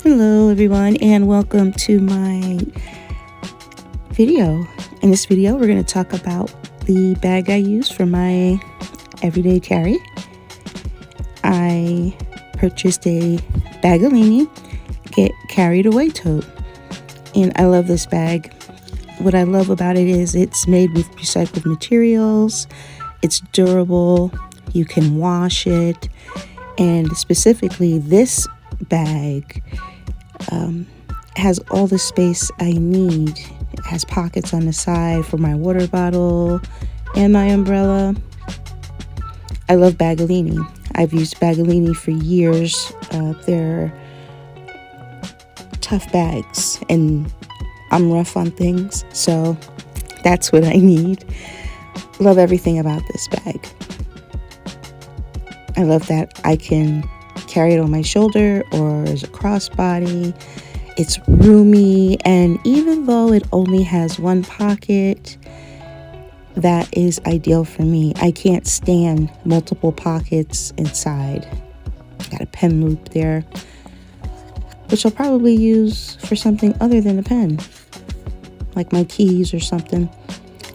Hello everyone and welcome to my video. In this video we're going to talk about the bag I use for my everyday carry. I purchased a Bagolini Get Carried Away tote and I love this bag. What I love about it is it's made with recycled materials, it's durable, you can wash it, and specifically this bag has all the space I need. It has pockets on the side for my water bottle and my umbrella. I love Bagolini. I've used Bagolini for years. They're tough bags and I'm rough on things, so that's what I need. Love everything about this bag. I love that I can carry it on my shoulder or as a crossbody. It's roomy, and even though it only has one pocket, that is ideal for me. I can't stand multiple pockets inside. Got a pen loop there, which I'll probably use for something other than a pen, like my keys or something.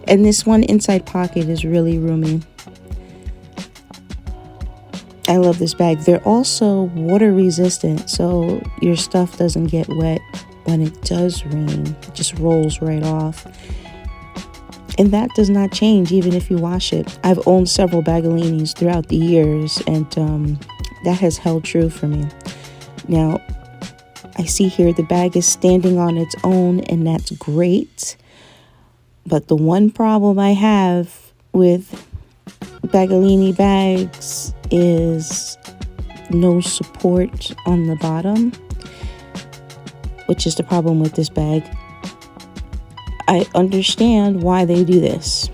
And this one inside pocket is really roomy. I love this bag. They're also water resistant, so your stuff doesn't get wet when it does rain. It just rolls right off. And that does not change even if you wash it. I've owned several Bagolinis throughout the years, and that has held true for me. Now, I see here the bag is standing on its own, and that's great. But the one problem I have with Bagolini bags is no support on the bottom, which is the problem with this bag. I understand why they do this.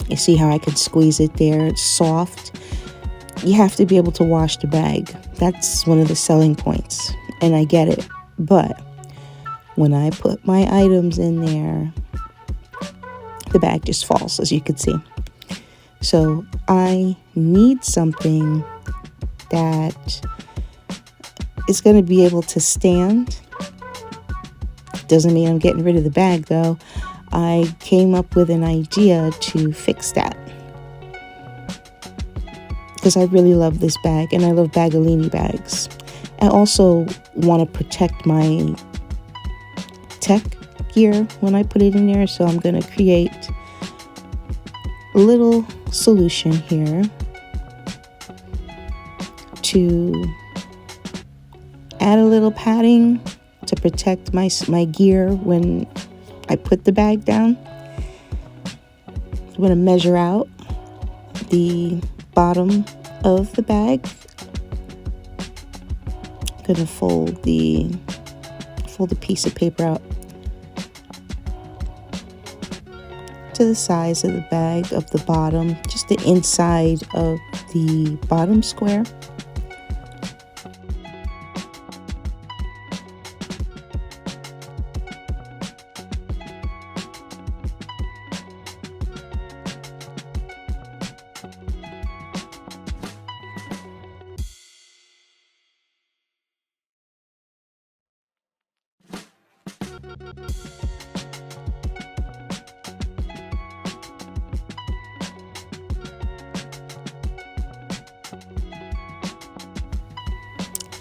You see how I could squeeze it there? It's soft. You have to be able to wash the bag. That's one of the selling points, and I get it. But when I put my items in there, the bag just falls, as you can see. So I need something that is going to be able to stand. Doesn't mean I'm getting rid of the bag, though. I came up with an idea to fix that, because I really love this bag and I love Bagolini bags. I also want to protect my tech gear when I put it in there, so I'm going to create a little solution here to add a little padding to protect my gear when I put the bag down. I'm going to measure out the bottom of the bag. I'm going to fold the piece of paper out to the size of the bag of the bottom, just the inside of the bottom square.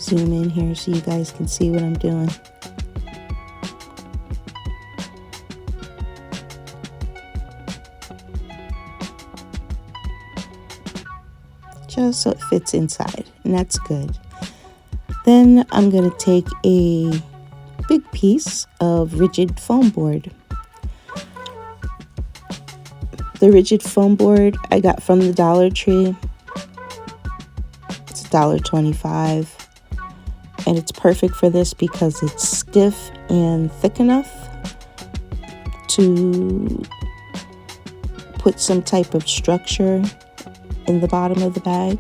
Zoom in here so you guys can see what I'm doing. Just so it fits inside, and that's good. Then I'm going to take a big piece of rigid foam board. The rigid foam board I got from the Dollar Tree. It's $1.25. And it's perfect for this because it's stiff and thick enough to put some type of structure in the bottom of the bag.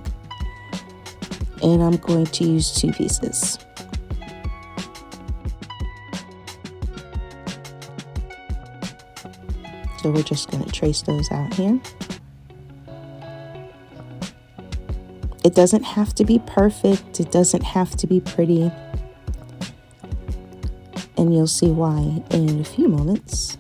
And I'm going to use 2 pieces. So we're just going to trace those out here. It doesn't have to be perfect. It doesn't have to be pretty. and you'll see why in a few moments.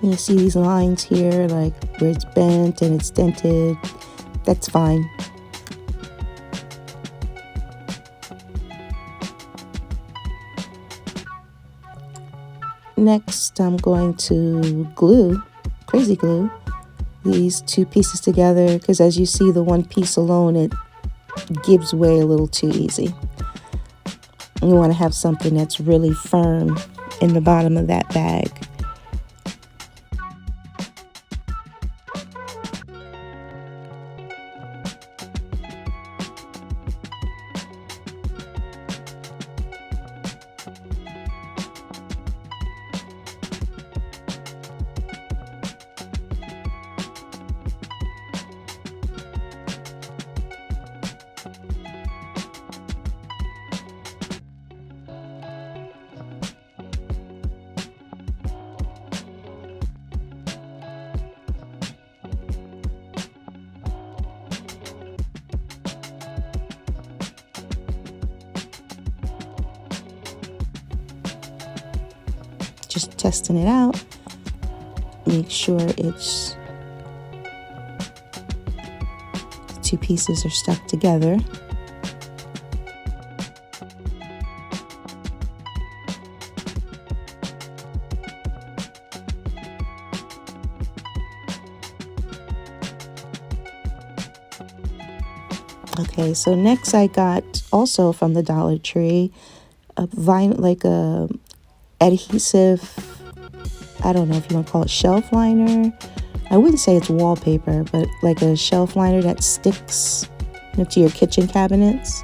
You see these lines here, like where it's bent and it's dented. That's fine. Next, I'm going to crazy glue, these two pieces together, because as you see, the one piece alone, it gives way a little too easy. You want to have something that's really firm in the bottom of that bag. Just testing it out. Make sure the two pieces are stuck together. Okay, so next I got also from the Dollar Tree a vinyl, like a adhesive, I don't know if you want to call it shelf liner. I wouldn't say it's wallpaper, but like a shelf liner that sticks to your kitchen cabinets.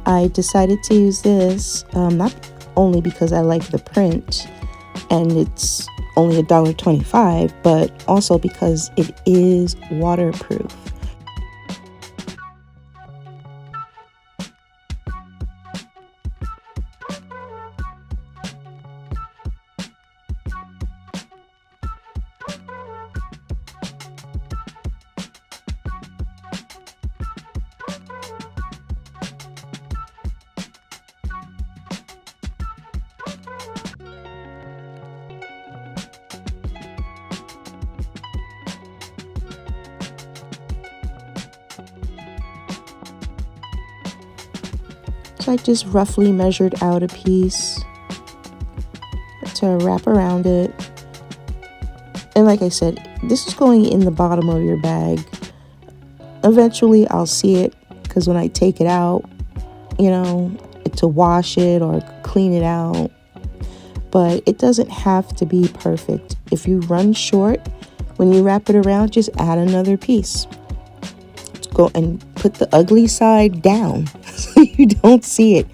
I decided to use this not only because I like the print and it's only $1.25, but also because it is waterproof. So I just roughly measured out a piece to wrap around it. And like I said, this is going in the bottom of your bag. Eventually I'll see it because when I take it out, to wash it or clean it out. But it doesn't have to be perfect. If you run short, when you wrap it around, just add another piece. Go and put the ugly side down so you don't see it.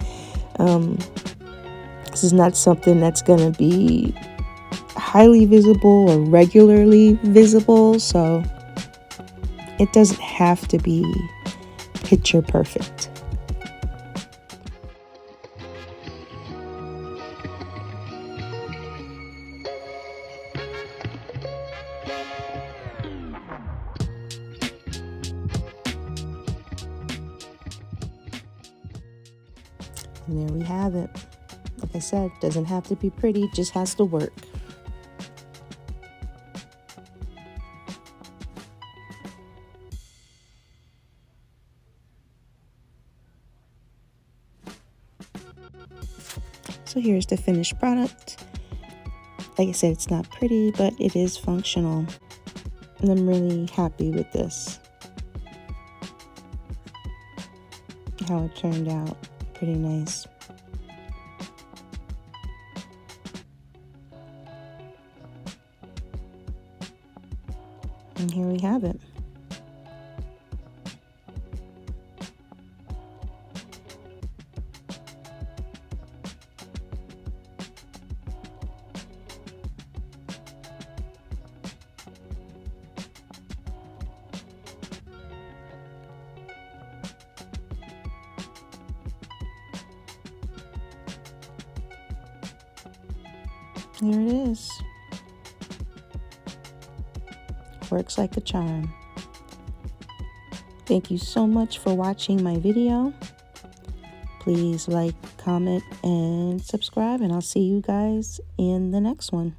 This is not something that's going to be highly visible or regularly visible, so it doesn't have to be picture perfect. And there we have it. Like I said, doesn't have to be pretty, just has to work. So here's the finished product. Like I said, it's not pretty, but it is functional. And I'm really happy with this. How it turned out. Pretty nice. And here we have it. Here it is. Works like a charm. Thank you so much for watching my video. Please like, comment, and subscribe, and I'll see you guys in the next one.